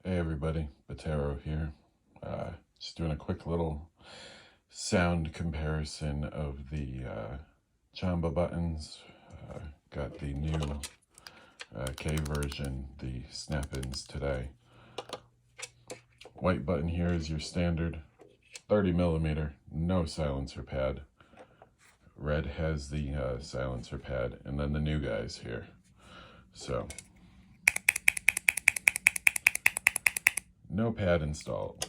Hey everybody, Botero here. Just doing a quick little sound comparison of the Qanba buttons. Got the new K version, the snap-ins today. White button here is your standard 30mm, no silencer pad. Red has the silencer pad, and then the new guys here. So, no pad installed.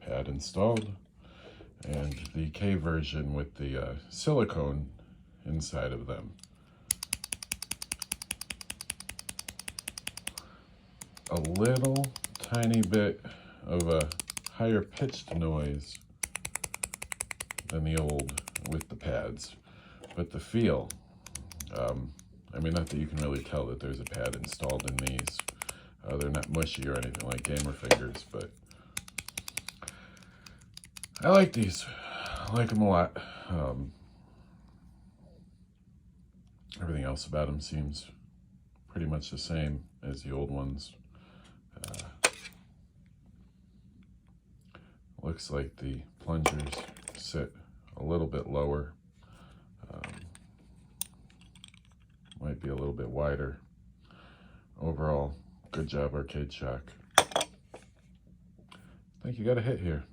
Pad installed, and the K version with the silicone inside of them. A little tiny bit of a higher pitched noise than the old with the pads, but the feel, I mean, not that you can really tell that there's a pad installed in these. They're not mushy or anything like gamer fingers, but I like these. I like them a lot. Everything else about them seems pretty much the same as the old ones. Looks like the plungers sit a little bit lower. Might be a little bit wider. Overall, good job, Arcade Shock. I think you got a hit here.